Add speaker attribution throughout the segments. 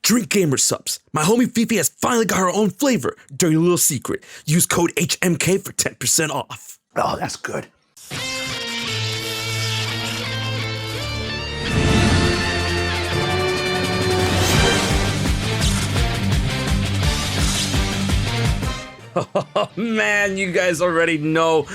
Speaker 1: Drink gamer subs. My homie Fifi has finally got her own flavor. Dirty little secret. Use code HMK for 10% off.
Speaker 2: Oh, that's good.
Speaker 1: Oh man, you guys already know.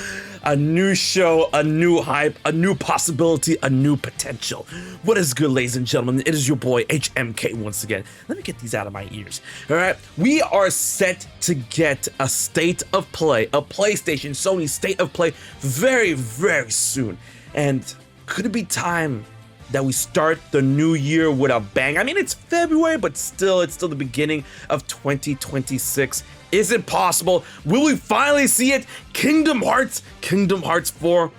Speaker 1: A new show, a new hype, a new possibility, a new potential. What is good, ladies and gentlemen? It is your boy HMK once again. Let me get these out of my ears. All right, we are set to get a state of play, a PlayStation Sony state of play very, very soon. And could it be time that we start the new year with a bang? I mean, it's February, but still, it's still the beginning of 2026. Is it possible? Will we finally see it? Kingdom Hearts 4.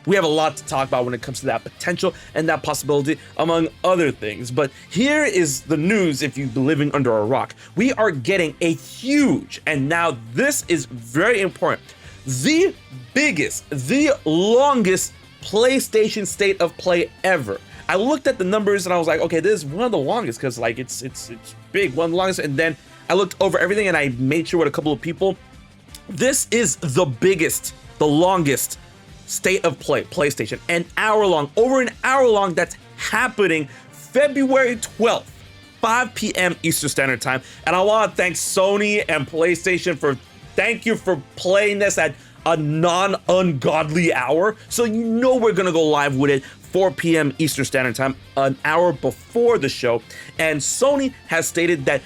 Speaker 1: We have a lot to talk about when it comes to that potential and that possibility, among other things. But here is the news if you've been living under a rock. We are getting a huge, and now this is very important, the biggest, the longest PlayStation State of Play ever. I looked at the numbers and I was like, okay, this is one of the longest because like it's big, one of the longest, and then I looked over everything and I made sure with a couple of people. This is the biggest, the longest state of play PlayStation. An hour long, over an hour long. That's happening February 12th, 5 p.m. Eastern Standard Time. And I want to thank Sony and PlayStation thank you for playing this at a non-ungodly hour. So you know we're going to go live with it 4 p.m. Eastern Standard Time, an hour before the show. And Sony has stated that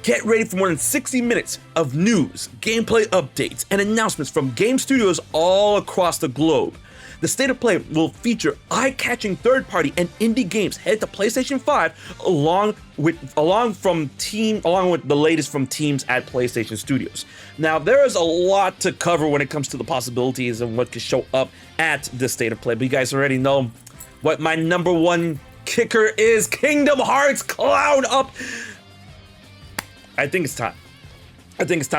Speaker 1: get ready for more than 60 minutes of news, gameplay updates, and announcements from game studios all across the globe. The State of Play will feature eye-catching third-party and indie games headed to PlayStation 5, along with the latest from teams at PlayStation Studios. Now, there is a lot to cover when it comes to the possibilities and what could show up at the State of Play, but you guys already know what my number one kicker is. Kingdom Hearts Cloud Up. I think it's time,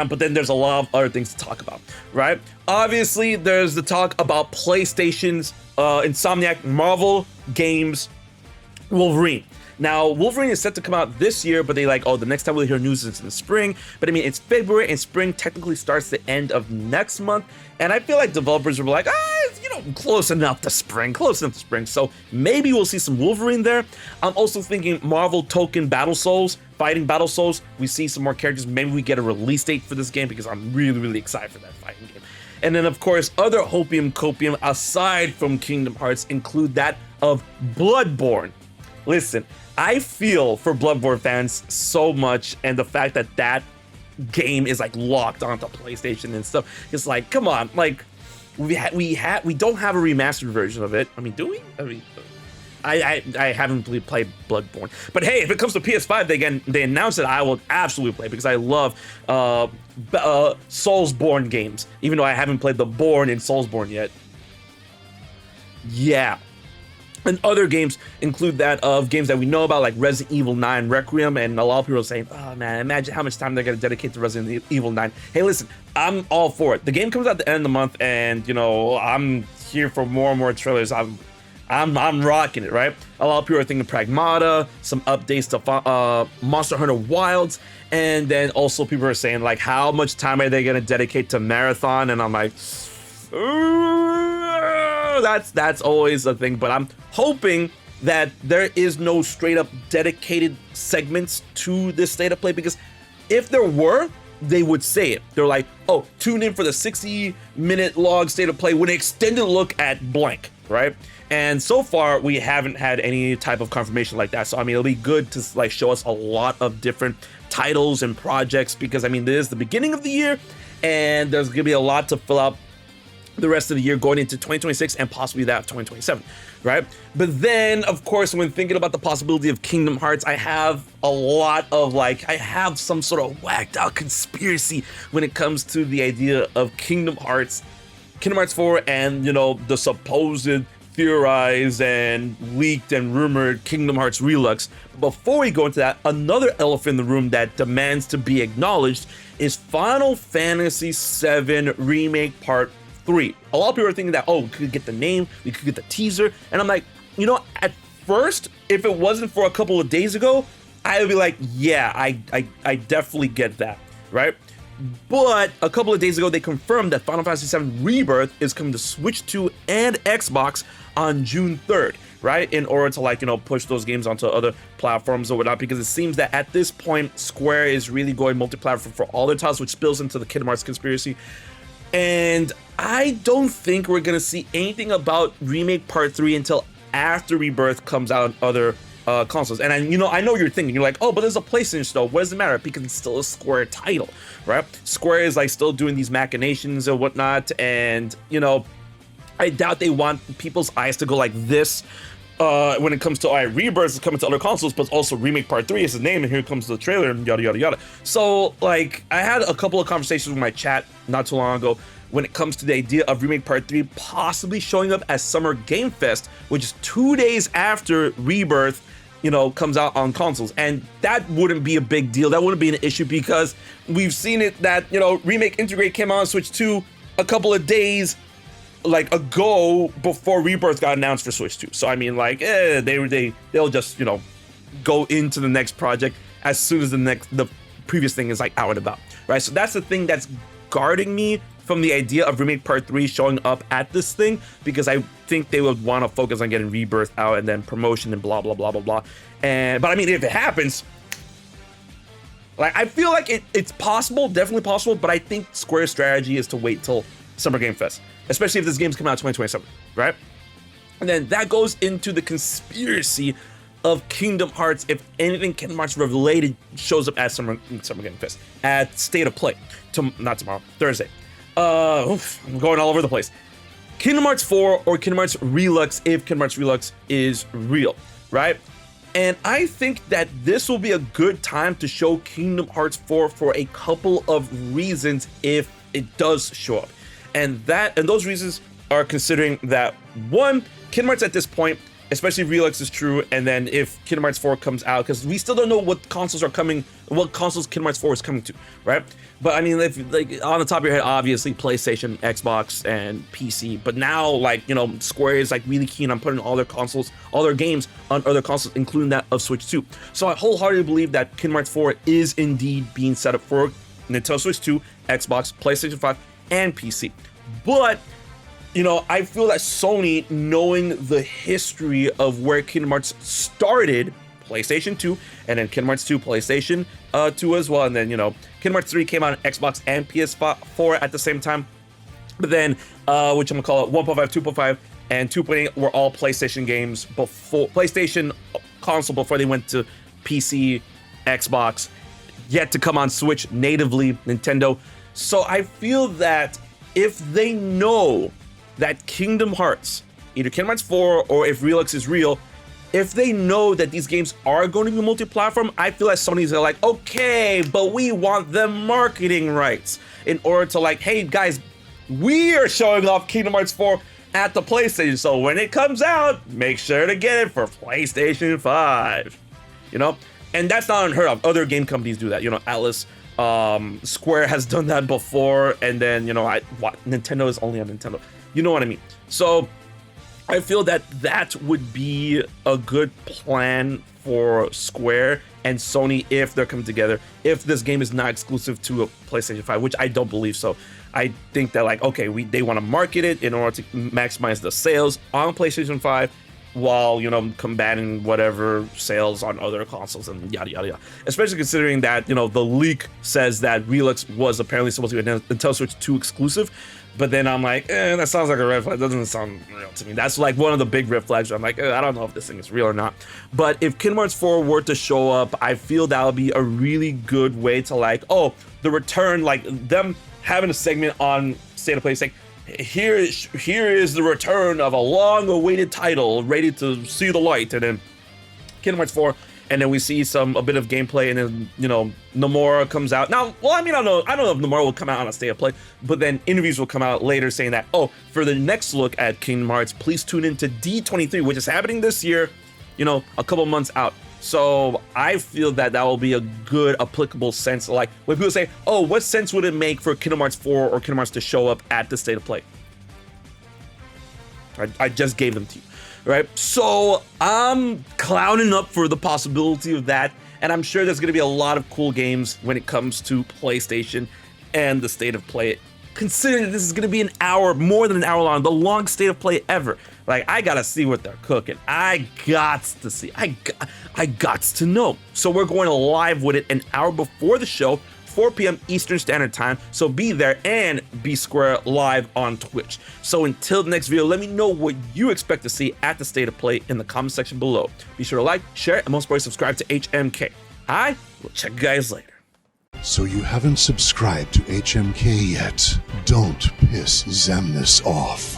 Speaker 1: but then there's a lot of other things to talk about, right? Obviously, there's the talk about PlayStation's Insomniac Marvel games, Wolverine. Now, Wolverine is set to come out this year, but the next time we'll hear news is in the spring. But I mean, it's February, and spring technically starts the end of next month. And I feel like developers will be like, close enough to spring. So maybe we'll see some Wolverine there. I'm also thinking Marvel Token Battle Souls, fighting Battle Souls. We see some more characters. Maybe we get a release date for this game because I'm really, really excited for that fighting game. And then, of course, other Hopium Copium aside from Kingdom Hearts include that of Bloodborne. Listen, I feel for Bloodborne fans so much, and the fact that that game is like locked onto PlayStation and stuff. It's like, come on, like we don't have a remastered version of it. I mean, do we? I mean, I haven't really played Bloodborne, but hey, if it comes to PS5, they announced it, I will absolutely play because I love Soulsborne games, even though I haven't played the Born in Soulsborne yet. Yeah. And other games include that of games that we know about, like Resident Evil 9 Requiem, and a lot of people are saying, oh man, imagine how much time they're going to dedicate to Resident Evil 9. Hey, listen, I'm all for it. The game comes out at the end of the month, and I'm here for more and more trailers. I'm rocking it, right? A lot of people are thinking Pragmata, some updates to Monster Hunter Wilds, and then also people are saying, like, how much time are they going to dedicate to Marathon? And I'm like, that's always a thing, but I'm hoping that there is no straight up dedicated segments to this State of Play, because if there were, they would say it. They're like, oh, tune in for the 60-minute log State of Play with an extended look at blank, right? And so far, we haven't had any type of confirmation like that. So, I mean, it'll be good to like show us a lot of different titles and projects, because I mean, this is the beginning of the year and there's gonna be a lot to fill out the rest of the year going into 2026 and possibly that of 2027, right? But then, of course, when thinking about the possibility of Kingdom Hearts, I have a lot of I have some sort of whacked out conspiracy when it comes to the idea of Kingdom Hearts 4 and, the supposed theorized and leaked and rumored Kingdom Hearts Relux. But before we go into that, another elephant in the room that demands to be acknowledged is Final Fantasy VII Remake Part 3. A lot of people are thinking that, we could get the name, we could get the teaser, and I'm like, at first, if it wasn't for a couple of days ago, I would be like, yeah, I definitely get that, right? But a couple of days ago, they confirmed that Final Fantasy VII Rebirth is coming to Switch 2 and Xbox on June 3rd, right? In order to, like, you know, push those games onto other platforms or whatnot, because it seems that at this point, Square is really going multi-platform for all their titles, which spills into the Kingdom Hearts conspiracy. And I don't think we're gonna see anything about Remake Part 3 until after Rebirth comes out on other consoles. And I know you're thinking, you're like, oh, but there's a PlayStation store. What does it matter? Because it's still a Square title, right? Square is like still doing these machinations and whatnot, and you know, I doubt they want people's eyes to go like this when it comes to, all right, Rebirth is coming to other consoles, but also Remake Part 3 is his name, and here comes the trailer, and yada yada yada. So like, I had a couple of conversations with my chat not too long ago when it comes to the idea of Remake Part 3 possibly showing up at Summer Game Fest, which is 2 days after Rebirth, you know, comes out on consoles. And that wouldn't be a big deal. That wouldn't be an issue, because we've seen it that, you know, Remake Integrate came out on Switch 2 a couple of days like ago before Rebirth got announced for Switch 2. So I mean, like, they'll just, you know, go into the next project as soon as the previous thing is like out and about, right? So that's the thing that's guarding me from the idea of Remake Part 3 showing up at this thing, because I think they would want to focus on getting Rebirth out and then promotion and blah blah blah blah blah. But I mean, if it happens, like, I feel like it's possible, definitely possible, but I think Square's strategy is to wait till Summer Game Fest, especially if this game's coming out 2027, right? And then that goes into the conspiracy of Kingdom Hearts, if anything Kingdom Hearts related shows up at Summer Game Fest, at State of Play, not tomorrow, Thursday. I'm going all over the place. Kingdom Hearts 4 or Kingdom Hearts Relux, if Kingdom Hearts Relux is real, right? And I think that this will be a good time to show Kingdom Hearts 4 for a couple of reasons if it does show up. And those reasons are considering that, one, Kingdom Hearts at this point, especially Relux, is true, and then if Kingdom Hearts 4 comes out, because we still don't know what consoles are coming, what consoles Kingdom Hearts 4 is coming to, right? But I mean, if, like, on the top of your head, obviously PlayStation, Xbox, and PC. But now, like, you know, Square is like really keen on putting all their consoles, all their games on other consoles, including that of Switch 2. So I wholeheartedly believe that Kingdom Hearts 4 is indeed being set up for Nintendo Switch 2, Xbox, PlayStation 5, and PC. But you know, I feel that Sony, knowing the history of where Kingdom Hearts started, PlayStation 2, and then Kingdom Hearts 2, PlayStation 2 as well, and then, you know, Kingdom Hearts 3 came out on Xbox and PS4 at the same time, but then, which I'm gonna call it 1.5, 2.5, and 2.8 were all PlayStation games before, PlayStation console before they went to PC, Xbox, yet to come on Switch natively, Nintendo. So I feel that if they know that Kingdom Hearts, either Kingdom Hearts 4 or if Relux is real, if they know that these games are going to be multi-platform, I feel like Sony's like, okay, but we want them marketing rights in order to, like, hey guys, we are showing off Kingdom Hearts 4 at the PlayStation, so when it comes out, make sure to get it for PlayStation 5, you know? And that's not unheard of. Other game companies do that, you know, Atlas, Square has done that before, and then, you know, Nintendo is only on Nintendo. You know what I mean? So I feel that that would be a good plan for Square and Sony if they're coming together, if this game is not exclusive to a PlayStation 5, which I don't believe so. I think that, like, okay, they want to market it in order to maximize the sales on PlayStation 5 while, you know, combating whatever sales on other consoles and yada yada yada. Especially considering that, you know, the leak says that Relux was apparently supposed to be a Nintendo Switch 2 exclusive. But then I'm like, that sounds like a red flag. That doesn't sound real to me. That's like one of the big red flags where I'm like, I don't know if this thing is real or not. But if Kingdom Hearts 4 were to show up, I feel that would be a really good way to, like, oh, the return, like them having a segment on State of Play saying, here is the return of a long-awaited title ready to see the light. And then Kingdom Hearts 4, and then we see a bit of gameplay, and then, you know, Nomura comes out. Now, well, I mean, I don't know if Nomura will come out on a State of Play, but then interviews will come out later saying that, oh, for the next look at Kingdom Hearts, please tune into D23, which is happening this year, you know, a couple months out. So I feel that will be a good applicable sense. Like, when people say, oh, what sense would it make for Kingdom Hearts 4 or Kingdom Hearts to show up at the State of Play? I just gave them to you. Right, so I'm clowning up for the possibility of that, And I'm sure there's going to be a lot of cool games when it comes to PlayStation and the state of play. Considering that this is going to be an hour, more than an hour long, the longest state of play ever. Like, I gotta see what they're cooking. I gots to see. I gots to know. So we're going live with it an hour before the show, 4 p.m. Eastern Standard Time. So be there and be square live on Twitch. So until the next video, let me know what you expect to see at the state of play in the comment section below. Be sure to like, share, and most importantly, subscribe to HMK. I will check you guys later.
Speaker 2: So you haven't subscribed to HMK yet? Don't piss Zemnis off.